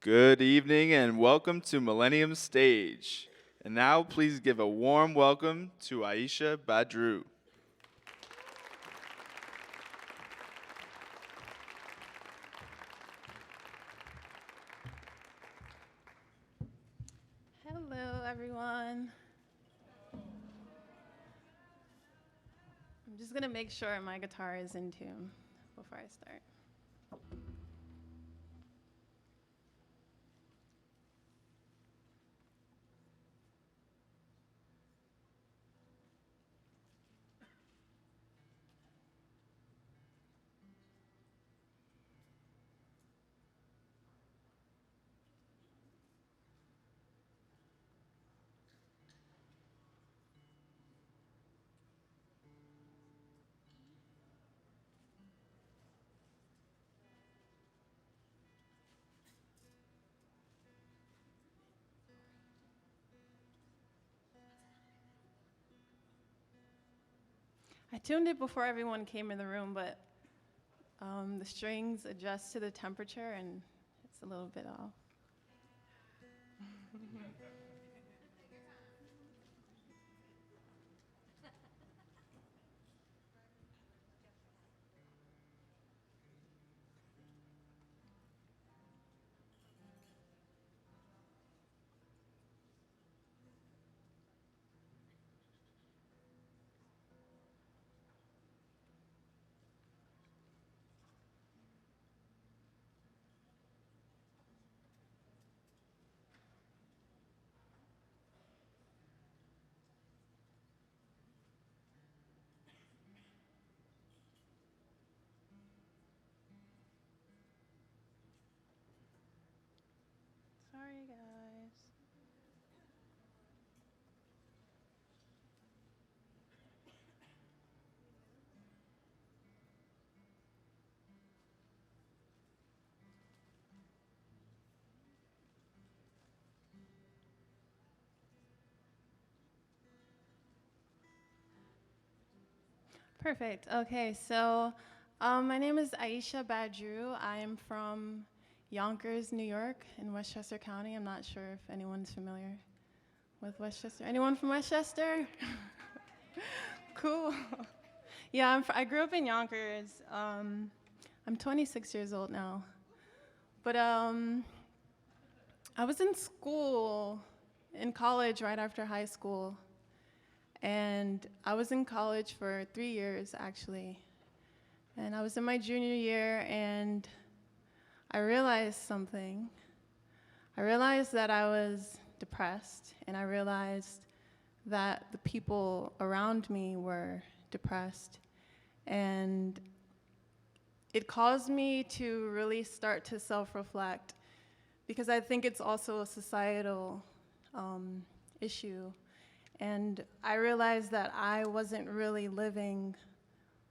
Good evening and welcome to Millennium Stage. And now please give a warm welcome to Aisha Badru. Hello, everyone. I'm just gonna make sure my guitar is in tune before I start. I tuned it before everyone came in the room, but the strings adjust to the temperature and it's a little bit off. Sorry, guys. Perfect. Okay, so my name is Aisha Badru. I am from Yonkers, New York, in Westchester County. I'm not sure if anyone's familiar with Westchester. Anyone from Westchester? Cool. Yeah, I grew up in Yonkers. I'm 26 years old now. But I was in school, in college right after high school. And I was in college for 3 years, actually. And I was in my junior year, and I realized something. I realized that I was depressed, and I realized that the people around me were depressed. And it caused me to really start to self-reflect because I think it's also a societal issue. And I realized that I wasn't really living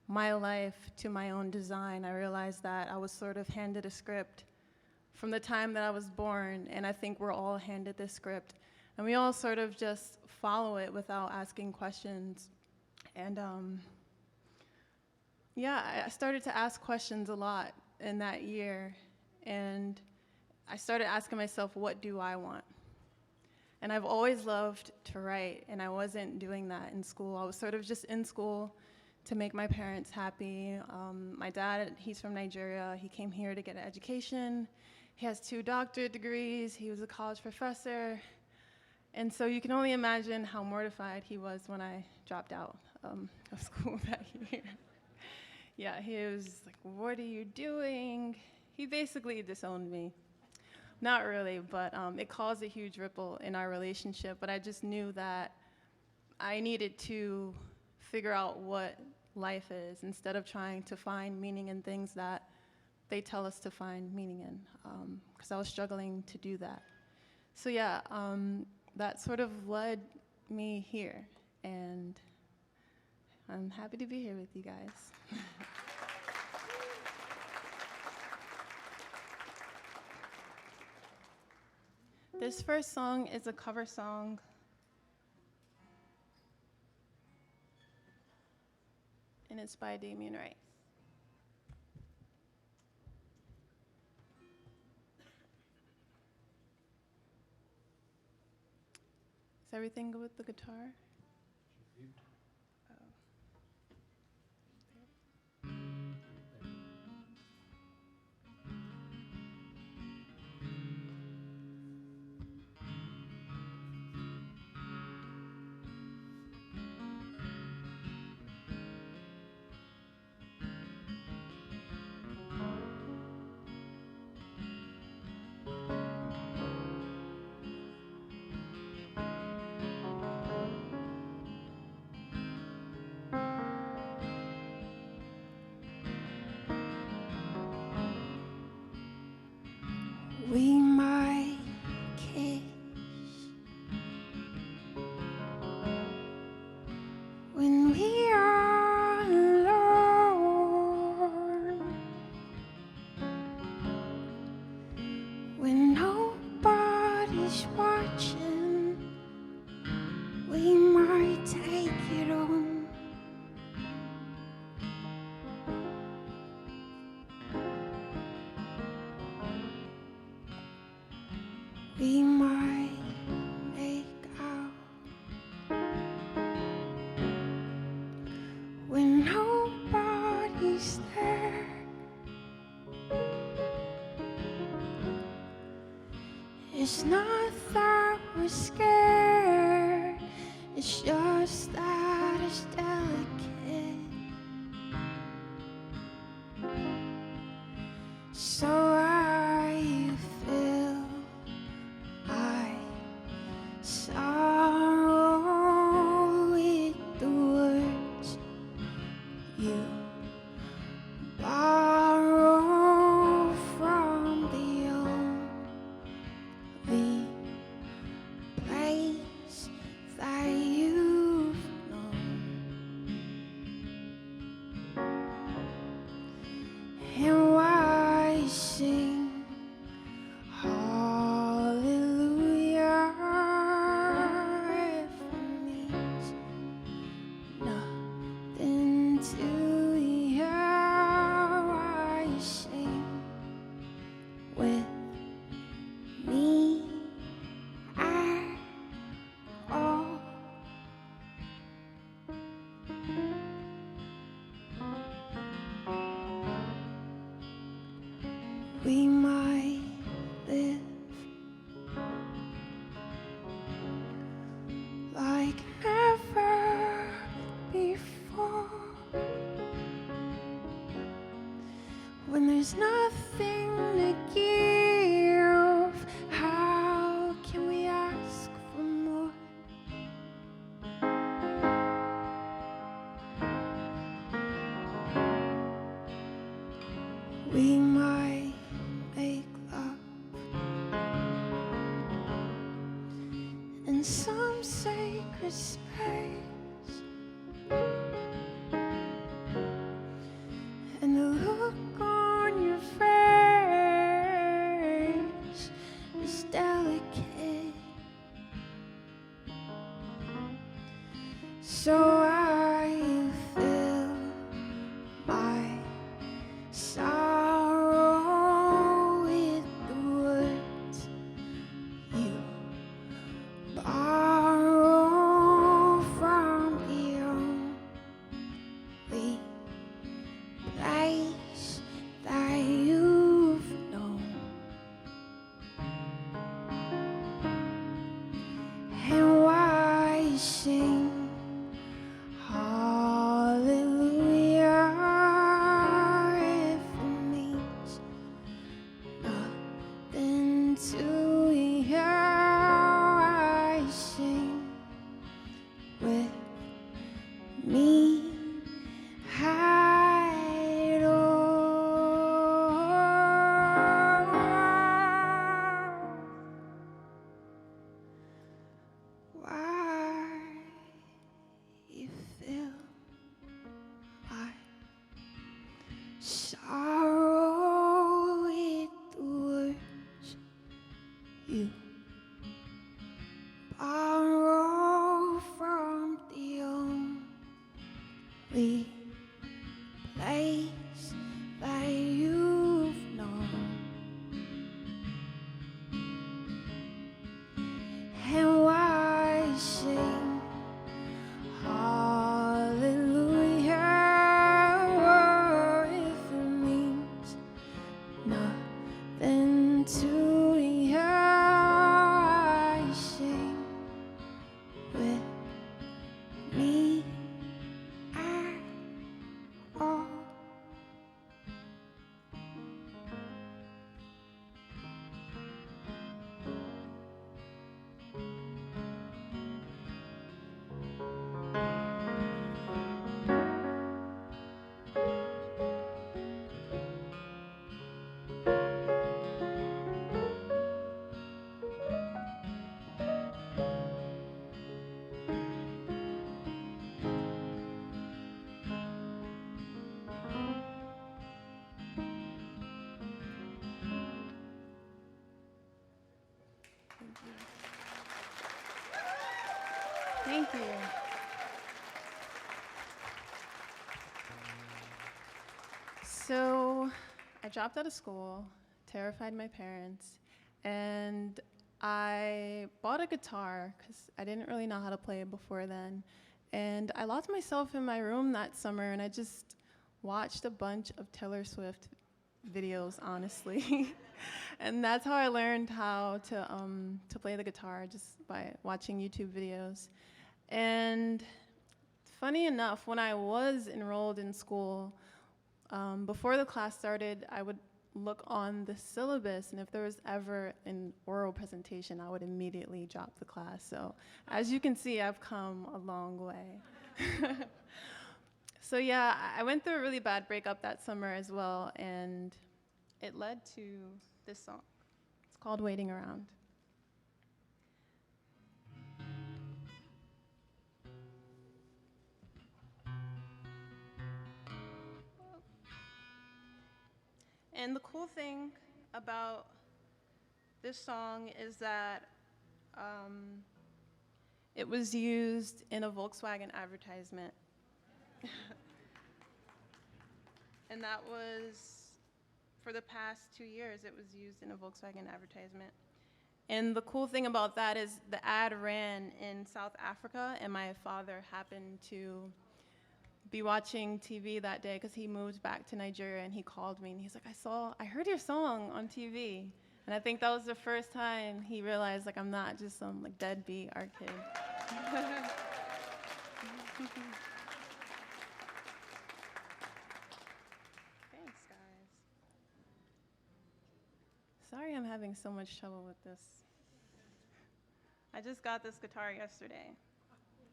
my life to my own design. I realized that I was sort of handed a script from the time that I was born, and I think we're all handed this script. And we all sort of just follow it without asking questions. And yeah, I started to ask questions a lot in that year. And I started asking myself, what do I want? And I've always loved to write, and I wasn't doing that in school. I was sort of just in school to make my parents happy. My dad, he's from Nigeria. He came here to get an education. He has 2 doctorate degrees. He was a college professor. And so you can only imagine how mortified he was when I dropped out of school that year. Yeah, he was like, what are you doing? He basically disowned me. Not really, but it caused a huge ripple in our relationship. But I just knew that I needed to figure out what life is instead of trying to find meaning in things that they tell us to find meaning in, because I was struggling to do that. So yeah, that sort of led me here, and I'm happy to be here with you guys. This first song is a cover song. And it's by Damien Rice. Is everything good with the guitar? We might kiss when we are alone, when nobody's watching. We might take it on. We might make out when nobody's there. It's not that we're scared, it's just that it's delicate. So I feel my sorrow with the words you borrow from the only place that you've known. And why sing hallelujah if it means nothing to you? Why sing with me at all? We might live like never before, when there's nothing to give. How can we ask for more? We might make love in some sacred space, and the look on your face is delicate. So I feel my sorrow with the words you borrow from the only place that you've known. And why sing Thank you. So I dropped out of school, terrified my parents, and I bought a guitar because I didn't really know how to play it before then. And I locked myself in my room that summer and I just watched a bunch of Taylor Swift videos, honestly. And that's how I learned how to play the guitar, just by watching YouTube videos. And funny enough, when I was enrolled in school, before the class started, I would look on the syllabus, and if there was ever an oral presentation, I would immediately drop the class. So as you can see, I've come a long way. So yeah, I went through a really bad breakup that summer as well, and it led to this song. It's called Waiting Around. And the cool thing about this song is that um, it was used in a Volkswagen advertisement. And that was, for the past 2 years, it was used in a Volkswagen advertisement. And the cool thing about that is the ad ran in South Africa, and my father happened to be watching TV that day because he moved back to Nigeria, and he called me and he's like, I heard your song on TV. And I think that was the first time he realized, like, I'm not just some like deadbeat art kid. Thanks, guys. Sorry I'm having so much trouble with this. I just got this guitar yesterday.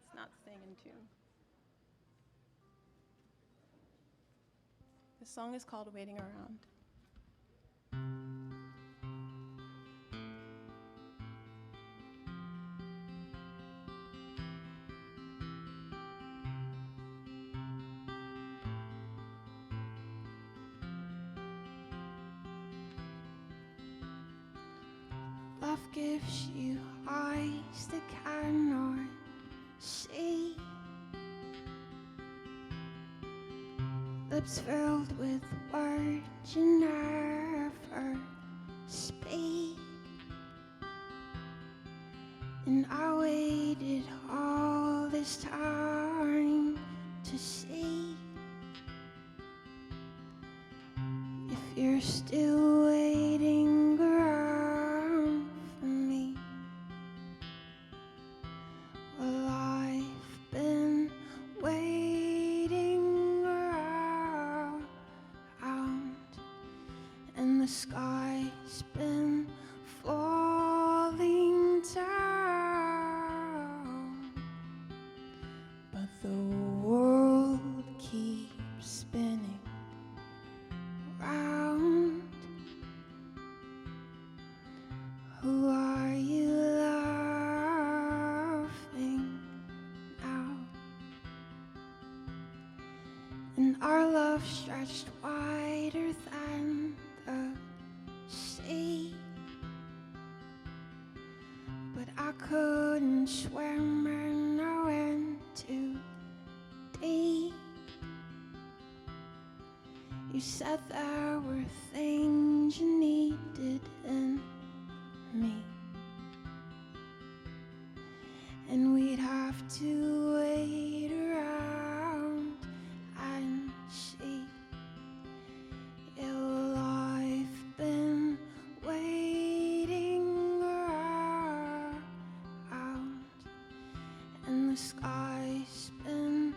It's not staying in tune. The song is called Waiting Around. Love gives you eyes that cannot see, lips filled with words you never speak. And I waited all this time to see if you're still waiting around for me. Well, I've been waiting around, and the sky's been falling down, but the world keeps spinning round. Who are you loving now? And our love stretched wider than the sea, but I couldn't swim and I went too deep. You said there were things you needed in me, and we'd have to wait around and see. Yeah, well, I've been waiting around, and the sky's been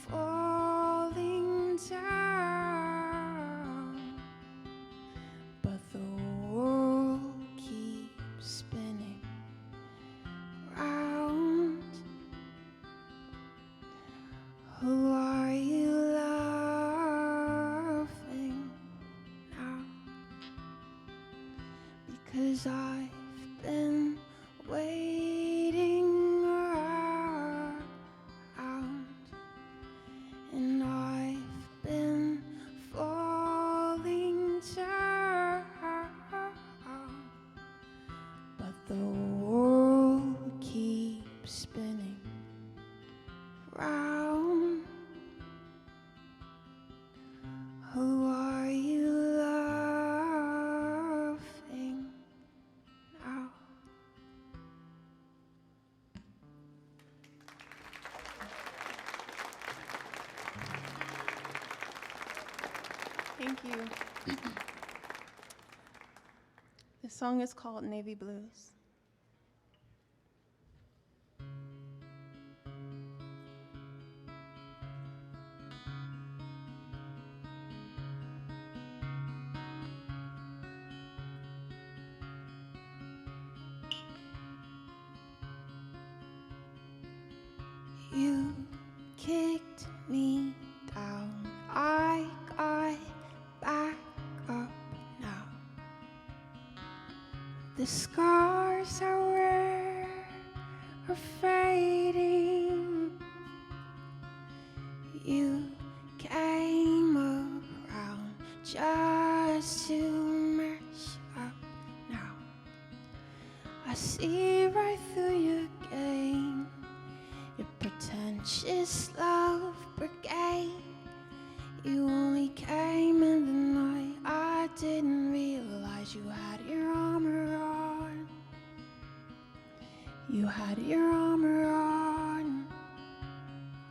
falling down, but the world keeps spinning round. Who are you loving now? Because I've been waiting around, and I've been falling down, but the world keeps spinning Thank you. This song is called Navy Blues. You kicked me down. I got back up now. The scars I wear are fading. You came around just to mess up now. I see right through your game. Your pretentious love brigade. You only came in the night. I didn't realize you had your armor on. You had your armor on.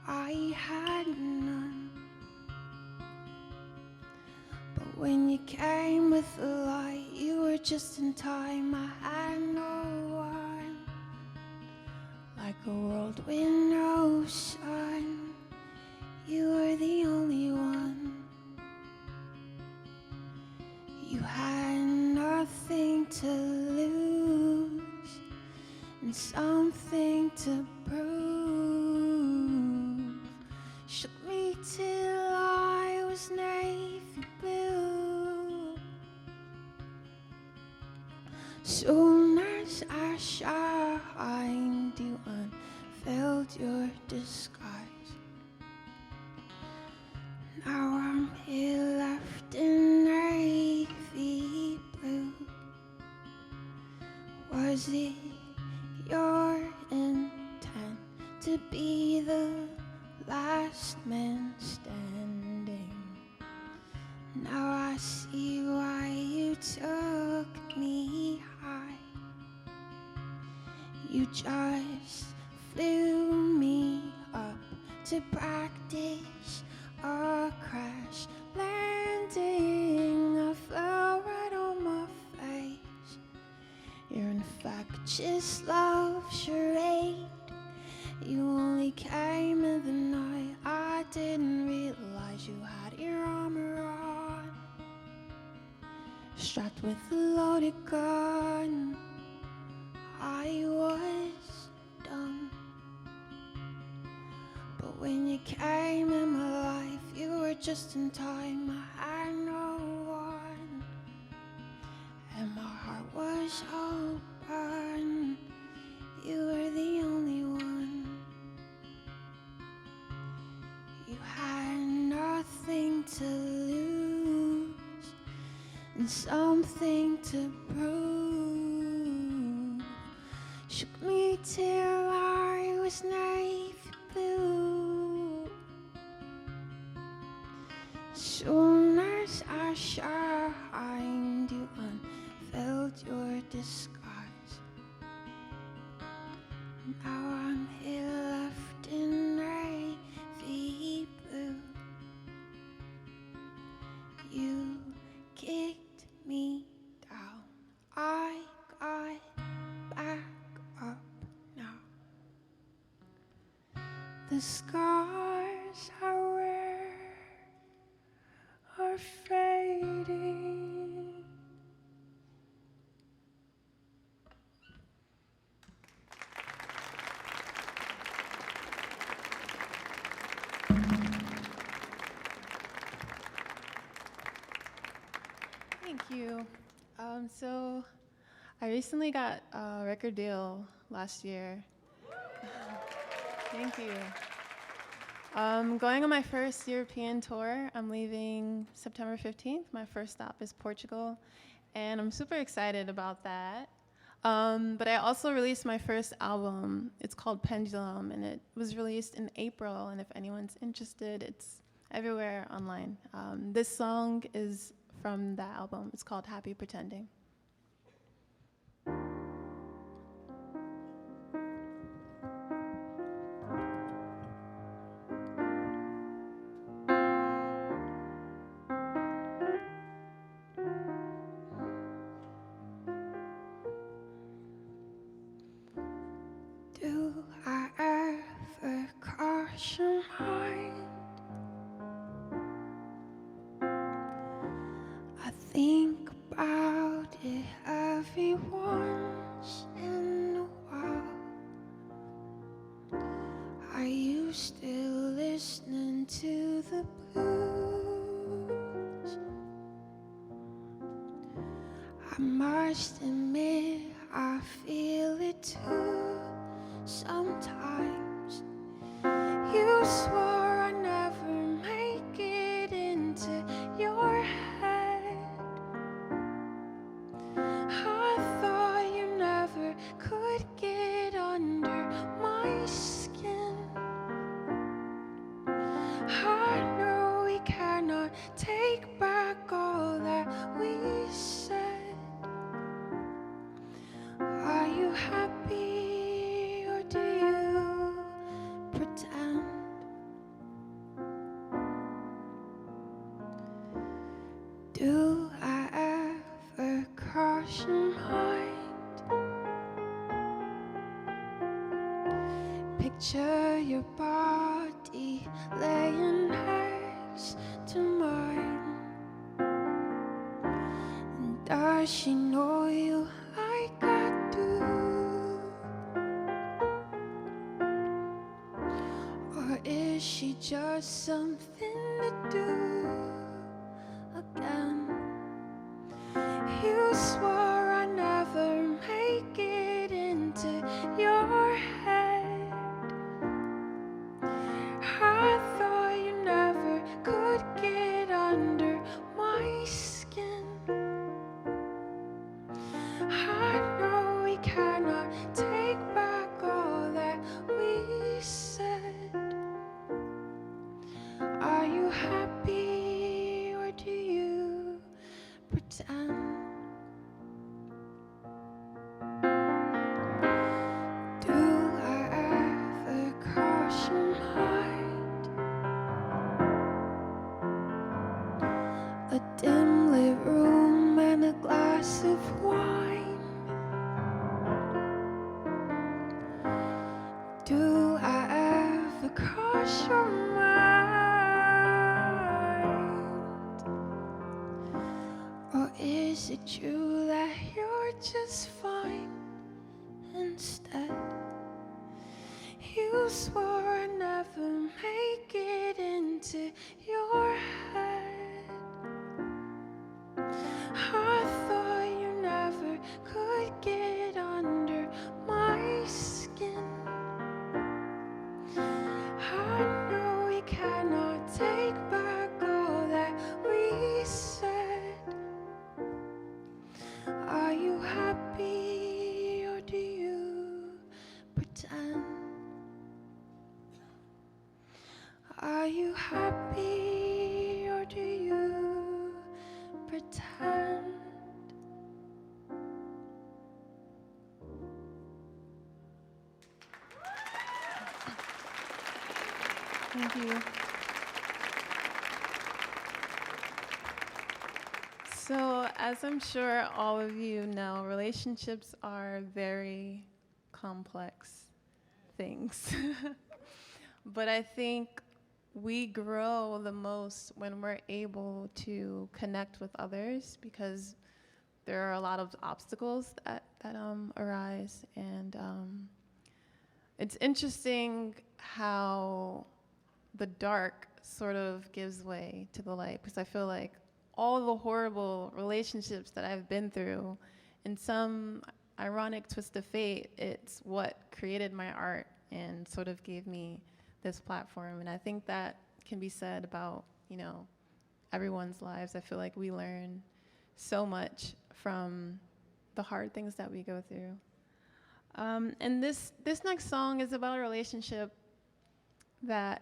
I had none. But when you came with the light, you were just in time. I had no one. Like a world with no sun, you were the only one. You had nothing to lose and something to prove. Shook me till I was navy blue. Soon as I shined, you unveiled your disguise. Now I'm here left in navy blue. Was it your intent to be the last man standing? Now I see why you took me high. You just flew me up to practice a crash landing. I fell right on my face. Your infectious love charade. You only came in the night. I didn't realize you had your armor on. Strapped with a loaded gun. I was dumb. But when you came in my life, you were just in time. I had no one. And my heart was open. You were the only one. You had nothing to lose and something to prove. Shook me till I was navy blue. Soon as I shined, you unveiled your disguise. Now I'm here left in navy blue. You kicked me down. I got back up now. The scars I wear are fading. Thank you. So I recently got a record deal last year. Thank you. Going on my first European tour. I'm leaving September 15th. My first stop is Portugal, and I'm super excited about that. But I also released my first album. It's called Pendulum, and it was released in April, and if anyone's interested, it's everywhere online. This song is from that album. It's called Happy Pretending. Do I ever cross your mind? I think about it every once in a while. Are you still listening to the blues? I must admit I feel it too sometimes. You swore I never make it into your head. I thought you never could get under my skin. I know we cannot take back all that we said. Are you happy or do you pretend? Do I ever cross your mind? Picture your body laying next to mine. And does she know you like I do? Or is she just something to do again? You swore I never make it into your head. I thought you never could get under my skin. I know we cannot take back all that we said. Are you happy or do you pretend? Do I ever cross your mind? A dim lit room and a glass of wine. Do I ever cross your mind? Or is it true that you're just fine instead? You swore I never make it into your head. I thought you never could get under my skin. I know we cannot take back all that we said. Are you happy or do you pretend? Are you happy or do you pretend? Thank you. So, as I'm sure all of you know, relationships are very complex things. But I think we grow the most when we're able to connect with others because there are a lot of obstacles that arise. And it's interesting how the dark sort of gives way to the light, because I feel like all the horrible relationships that I've been through, in some ironic twist of fate, it's what created my art and sort of gave me this platform. And I think that can be said about, you know, everyone's lives. I feel like we learn so much from the hard things that we go through. And this next song is about a relationship that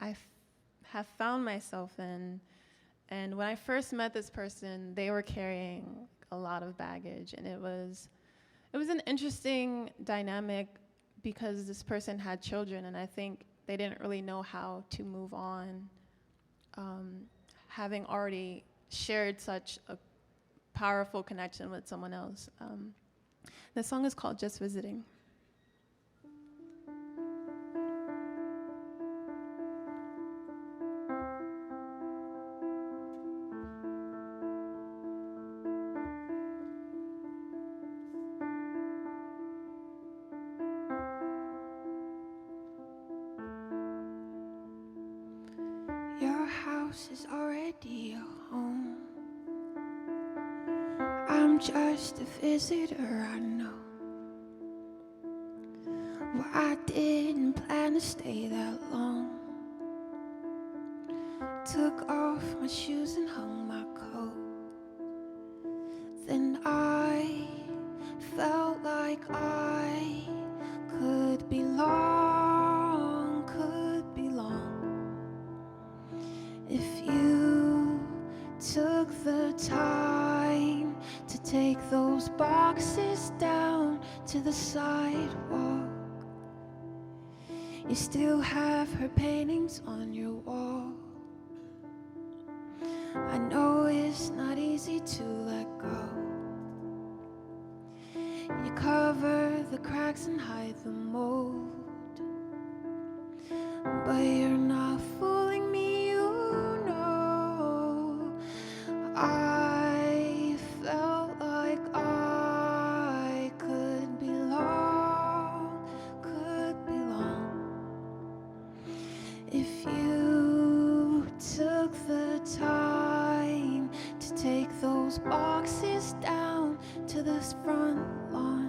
I have found myself in. And when I first met this person, they were carrying a lot of baggage, and it was an interesting dynamic because this person had children, and I think they didn't really know how to move on, having already shared such a powerful connection with someone else. The song is called Just Visiting. house is already a home. I'm just a visitor, I know. Well, I didn't plan to stay that long. Took off my shoes and hung my coat. Then I felt like I could belong, if you took the time to take those boxes down to the sidewalk. You still have her paintings on your wall. I know it's not easy to let go. You cover the cracks and hide the mold, but you're not fooling me, you know. I felt like I could belong, if you took the time to take those boxes down to this front lawn.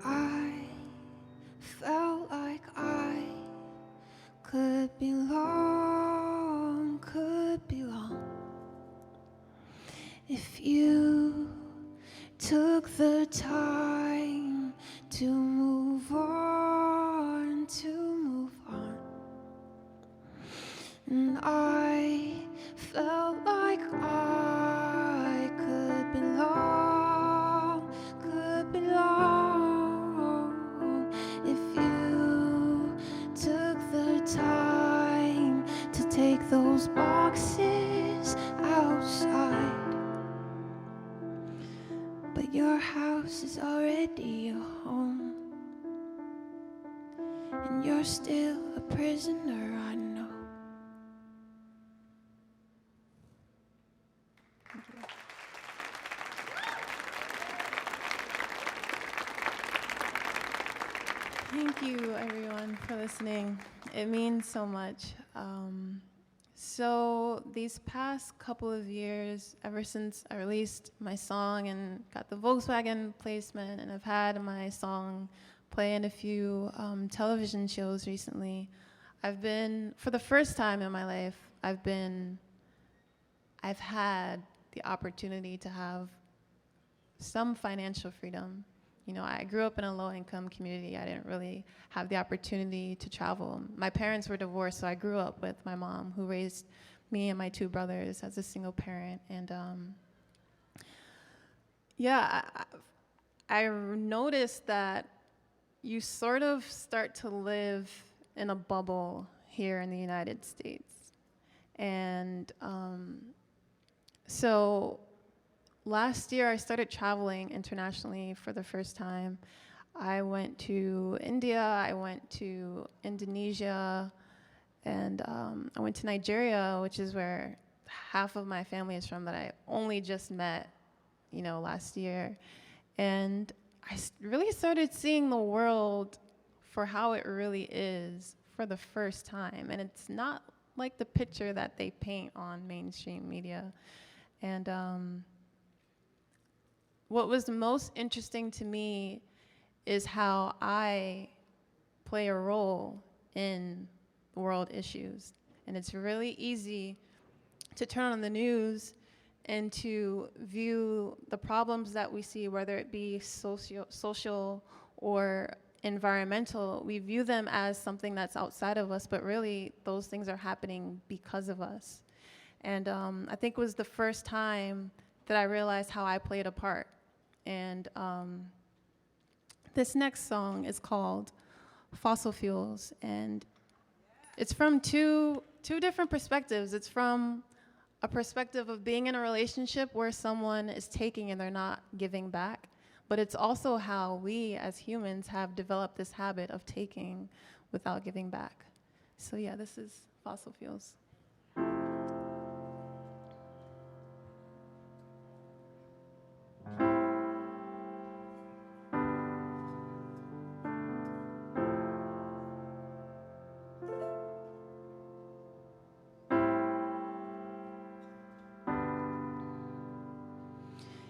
I felt like I could belong, if you took the time to move on, And I felt like I could belong, if you took the time to take those boxes outside. But your house is already a home, and you're still a prisoner, I know. Thank you, everyone, for listening. It means so much. So these past couple of years, ever since I released my song and got the Volkswagen placement, and I've had my song play in a few television shows recently, I've been, for the first time in my life, I've had the opportunity to have some financial freedom. You know, I grew up in a low-income community. I didn't really have the opportunity to travel. My parents were divorced, so I grew up with my mom, who raised me and my two brothers as a single parent. And I noticed that you sort of start to live in a bubble here in the United States. And so last year, I started traveling internationally for the first time. I went to India, I went to Indonesia, and I went to Nigeria, which is where half of my family is from, that I only just met, last year. And I really started seeing the world for how it really is for the first time. And it's not like the picture that they paint on mainstream media. And what was the most interesting to me is how I play a role in world issues. And it's really easy to turn on the news and to view the problems that we see, whether it be social or environmental. We view them as something that's outside of us, but really those things are happening because of us. And I think it was the first time that I realized how I played a part. And this next song is called Fossil Fuels, and it's from two different perspectives. It's from a perspective of being in a relationship where someone is taking and they're not giving back, but it's also how we as humans have developed this habit of taking without giving back. So yeah, this is Fossil Fuels.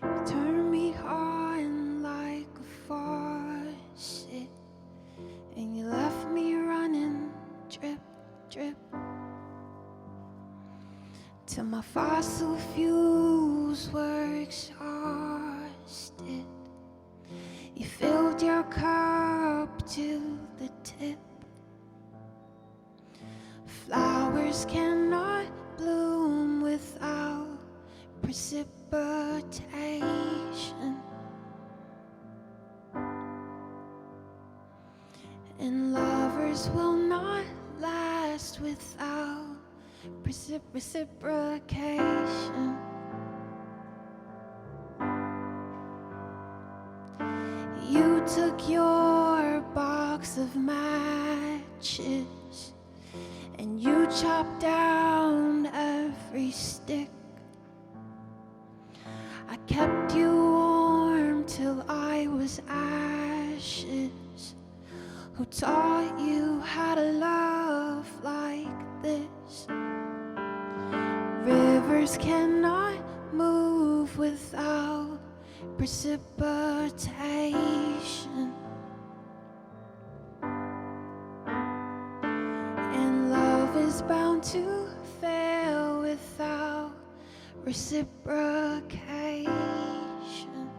You turn me on like a faucet, and you left me running, drip, drip, till my fossil fuels were exhausted. You filled your cup to the tip. Flowers cannot bloom without precipitation, and lovers will not last without reciprocation. You took your box of matches and you chopped down every stick. I kept you warm till I was ashes. Who taught you how to love like this? Rivers cannot move without precipitation, and love is bound to fail without reciprocation.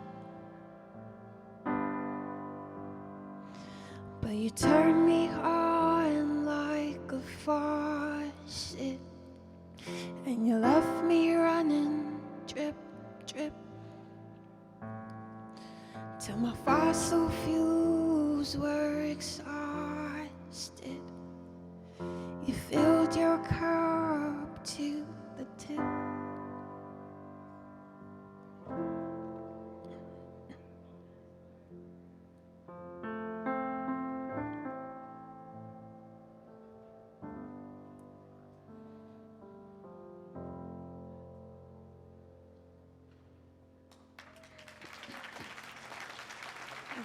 But you turn me on like a faucet, and you left me running, drip, drip, till my fossil fuels were exhausted. You filled your cup to the tip.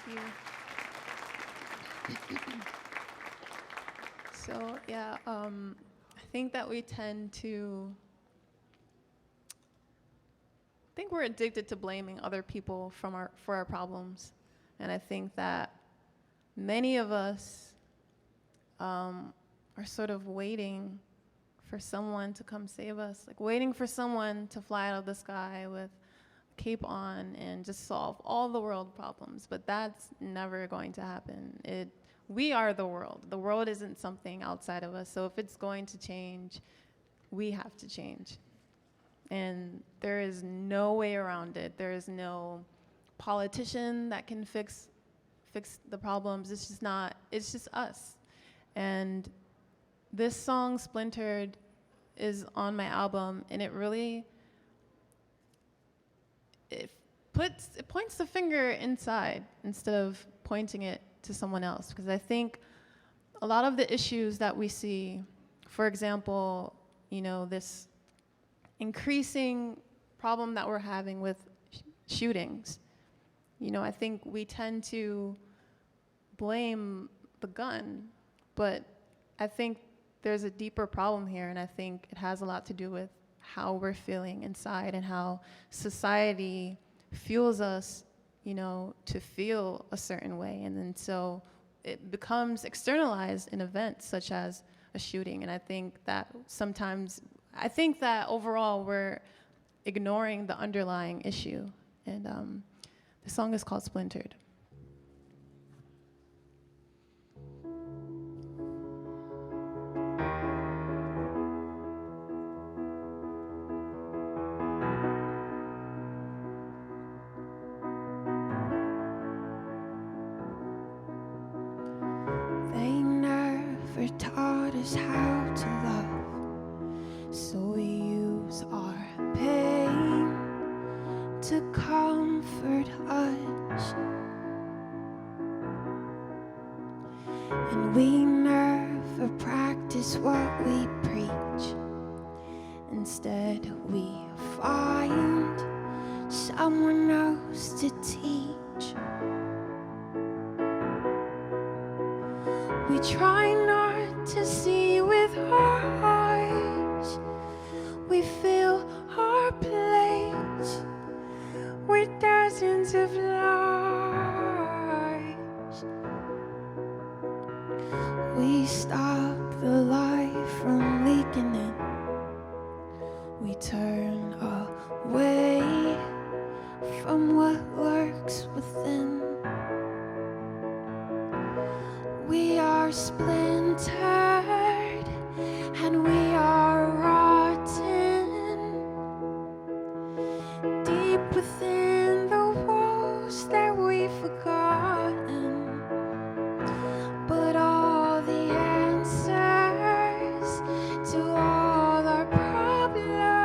Thank you. So yeah, I think that we tend to think we're addicted to blaming other people for our problems, and I think that many of us are sort of waiting for someone to come save us, like waiting for someone to fly out of the sky with a cape on and just solve all the world problems. But that's never going to happen. We are the world. The world isn't something outside of us. So if it's going to change, we have to change. And there is no way around it. There is no politician that can fix the problems. It's just us. And this song, Splintered, is on my album, and it points the finger inside instead of pointing it to someone else. Because I think a lot of the issues that we see, for example, this increasing problem that we're having with shootings, I think we tend to blame the gun, but I think there's a deeper problem here, and I think it has a lot to do with how we're feeling inside and how society fuels us, to feel a certain way. And then so it becomes externalized in events such as a shooting. And I think that overall we're ignoring the underlying issue. And the song is called Splintered. never taught us how to love, so we use our pain to comfort us. And we never practice what we preach. Instead, we find someone else to teach. We try not to see with our eyes. We fill our place with dozens of lies. We stop the light from leaking in. We turn away from what lurks within. We are splintered and we are rotten, deep within the walls that we've forgotten. But all the answers to all our problems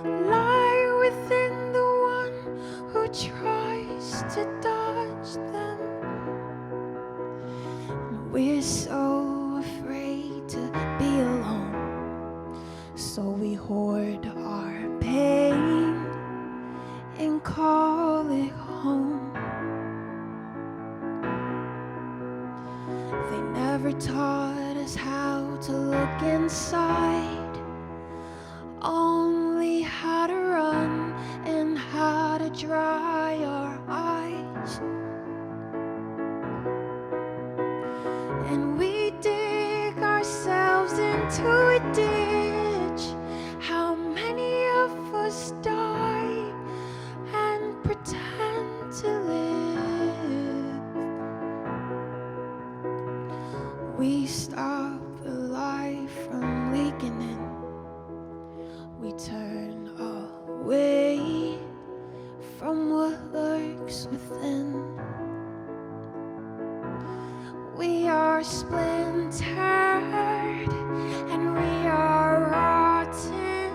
lie within the one who tries to dodge them. We're so afraid to be alone, so we hoard our pain and call it home. They never taught us how to look inside, only how to run and how to dry our eyes. And we dig ourselves into a ditch. How many of us die and pretend to live? We stop the light from leaking in. We turn away from what lurks within. We are splintered and we are rotten,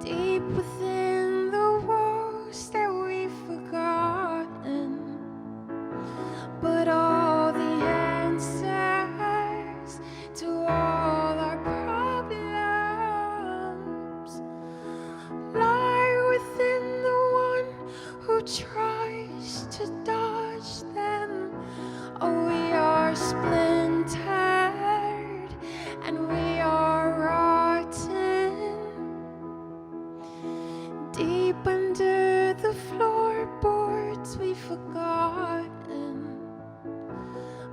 deep within the walls that we've forgotten. But all the answers to all our problems lie within the one who tries to dodge them. Oh, we are splintered and we are rotten, deep under the floorboards we've forgotten.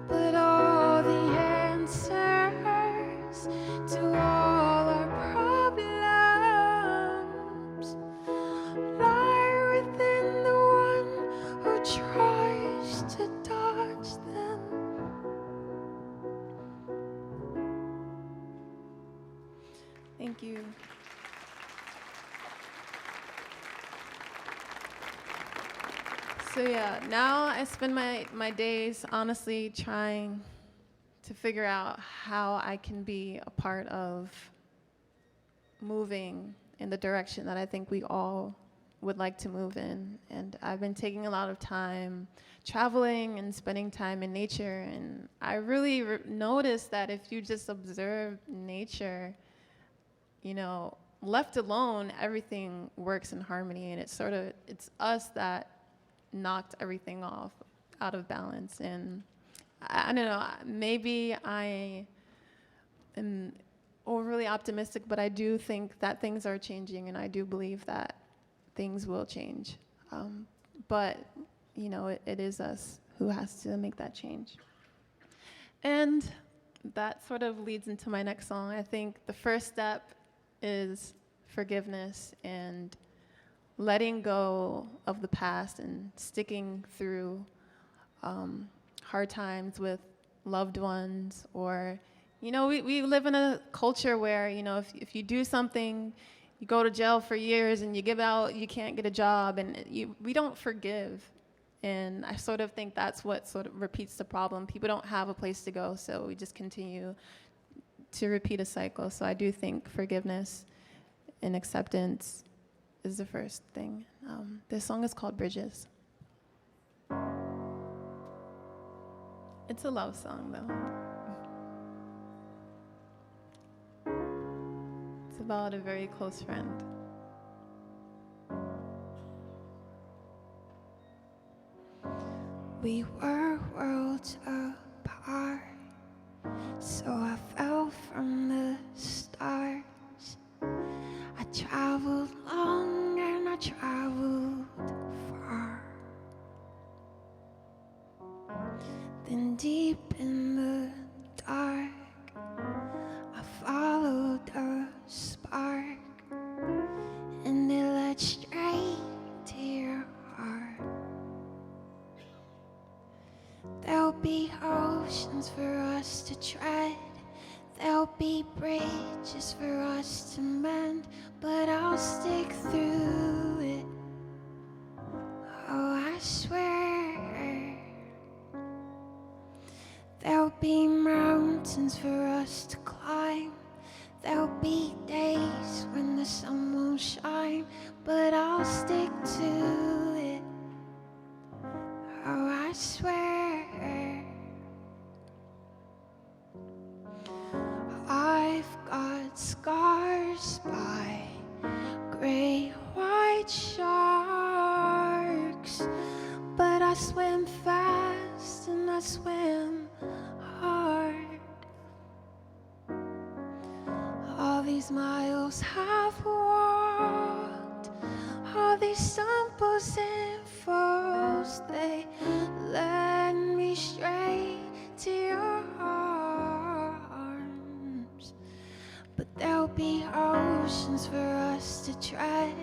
But all the answers to all our problems lie within the one who tries to dodge them. Thank you. So yeah, now I spend my days honestly trying to figure out how I can be a part of moving in the direction that I think we all would like to move in. And I've been taking a lot of time traveling and spending time in nature. And I really noticed that if you just observe nature, you know, left alone, everything works in harmony. And it's us that knocked everything off out of balance. And I don't know, maybe I am overly optimistic, but I do think that things are changing, and I do believe that things will change. But, you know, it is us who has to make that change. And that sort of leads into my next song. I think the first step is forgiveness and letting go of the past and sticking through hard times with loved ones. Or, you know, we live in a culture where, you know, if you do something, you go to jail for years and you give out, you can't get a job, and we don't forgive. And I sort of think that's what sort of repeats the problem. People don't have a place to go, so we just continue to repeat a cycle. So I do think forgiveness and acceptance is the first thing. This song is called Bridges. It's a love song, though. It's about a very close friend. We were worlds apart, so I fell from the stars. I traveled long and I traveled far. Then deep in the dark, I followed a spark, and it led straight to your heart. There'll be oceans for us to tread, there'll be bridges for us to mend, but I'll stick through it. Oh, I swear. There'll be mountains for us to climb, there'll be days when the sun won't shine, but I'll stick to it. Oh, I swear. I've got scars by great white sharks, but I swim fast and I swim hard. All these miles I've walked, all these stumbles and falls, they led me straight to your arms. But there'll be oceans for us to tread,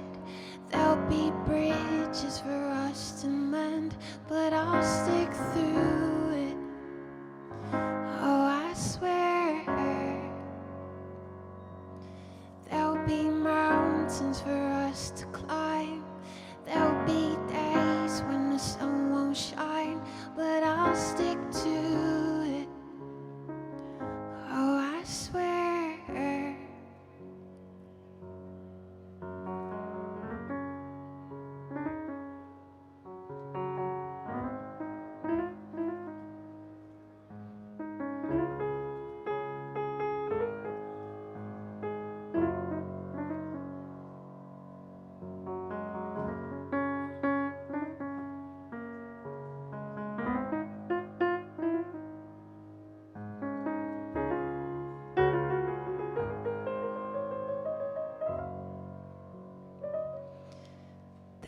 there'll be bridges for us to mend, but I'll stick through it. Oh, I swear. There'll be mountains for us to climb, there'll be days when the sun won't shine, but I'll stick to it. Oh, I swear.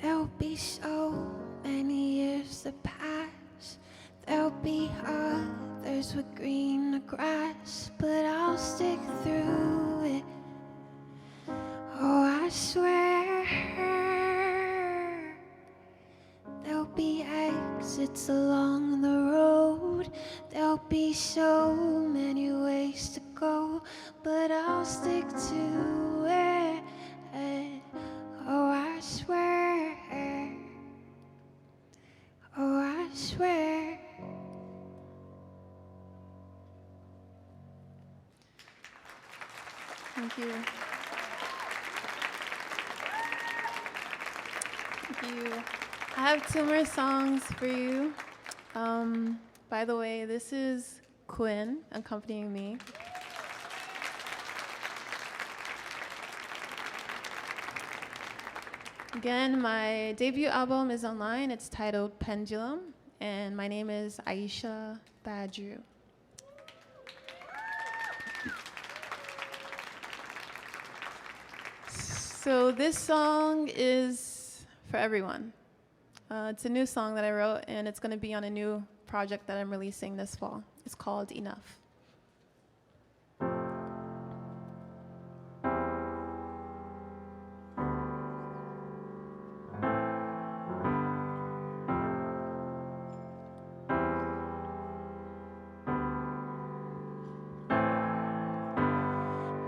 There'll be so many years that pass, there'll be others with greener grass, but I'll stick through it. Oh, I swear. There'll be exits along the road, there'll be so many ways to go, but I'll stick to it. Oh, I swear. Oh, I swear. Thank you. Thank you. I have 2 more songs for you. By the way, this is Quinn accompanying me. Again, my debut album is online. It's titled Pendulum, and my name is Aisha Badru. So this song is for everyone. It's a new song that I wrote, and it's going to be on a new project that I'm releasing this fall. It's called Enough.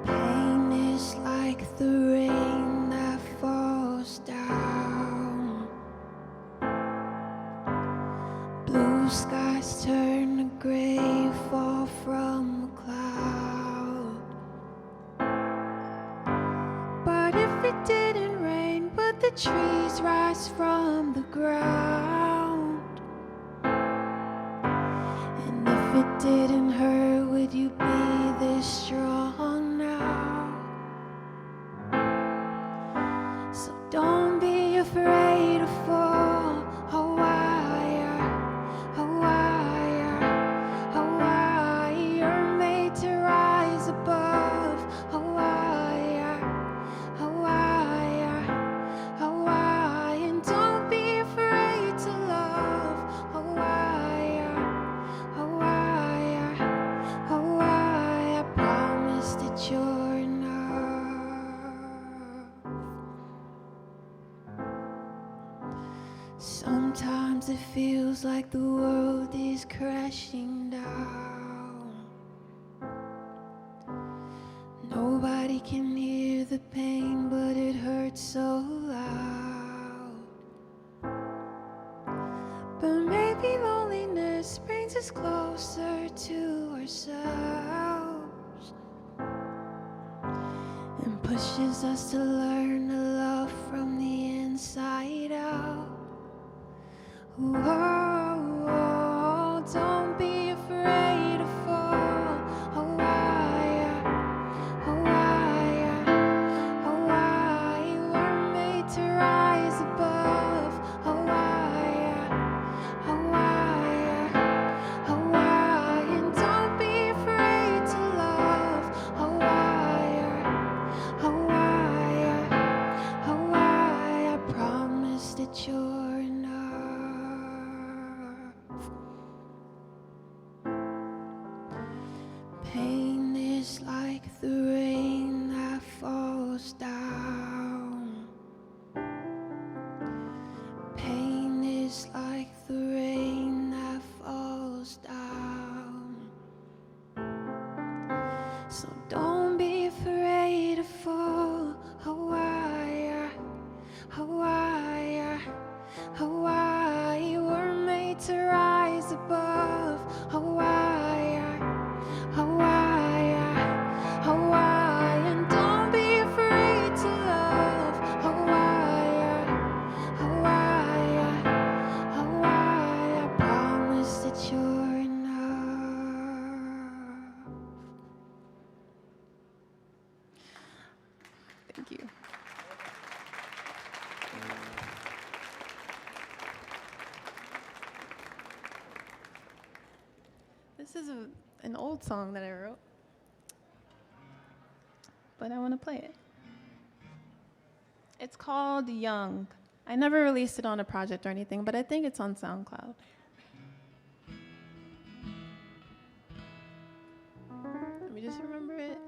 Pain is like the rain that falls down skies turn to gray, fall from a cloud. But if it didn't rain, would the trees rise from the ground? And if it didn't hurt, would you be this strong now? So don't be afraid to fall. Oh, you're made to rise above. Oh, and don't be afraid to love. Oh, I promise that you're enough. Sometimes it feels like the world is crashing down. Nobody can hear the pain, but it hurts so loud. But maybe loneliness brings us closer to ourselves and pushes us to learn to love from the inside out. Whoa, don't be afraid to fall. Oh, we're made to rise above. Oh, and don't be afraid to love. Oh, I promise that you're enough. Pain is like the rain that falls down. Pain is like the rain that falls down. So don't be afraid to fall. Hawaii, we're made to rise above. Hawaii, and don't be afraid to love. Hawaii, I promise that you're enough. Thank you. This is an old song that I wrote, but I want to play it. It's called Young. I never released it on a project or anything, but I think it's on SoundCloud. Let me just remember it.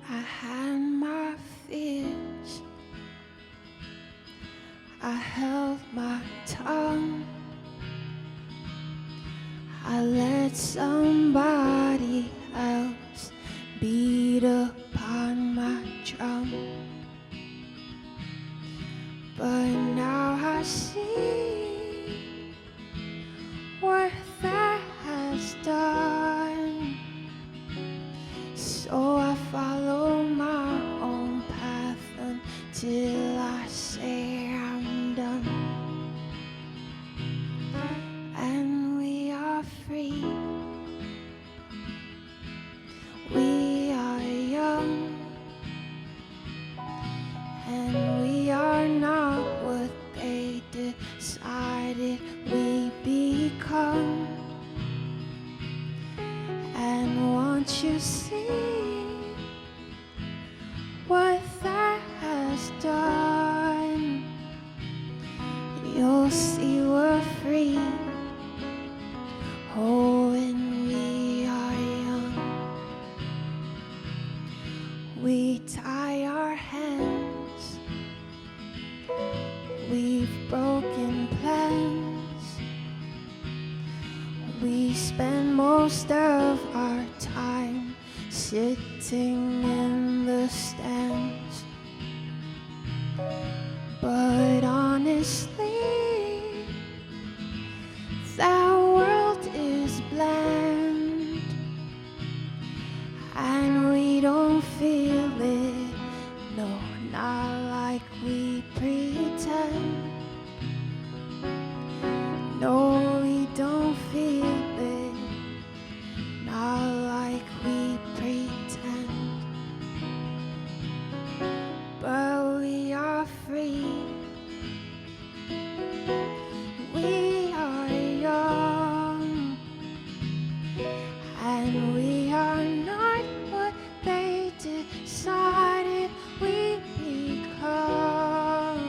I had my fears, I held my tongue, I let somebody else beat upon my drum. But now I see what that has done. So I follow my own path until I say I'm done. And we are free. We are young. And we are not what they decided we become. And once you see what that has done, you'll see we're free. Oh, and we are young. We tie our hands, we've broken plans. We spend most of our time sitting in the stands. But honestly, that world is bland, and we don't feel it, no, not like we pretend. No, we don't feel it, not like we pretend. But we are free. We are young, and we are not what they decided we become.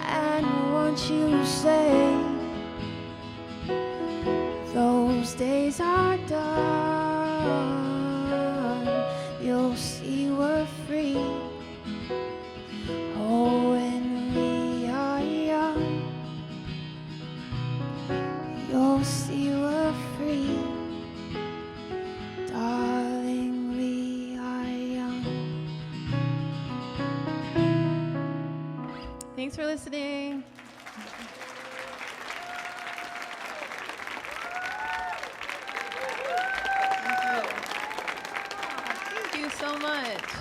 And once you say those days are done, you'll see we're free. Oh, when we are young, you'll see we're free. Darling, we are young. Thanks for listening. Thank you so much.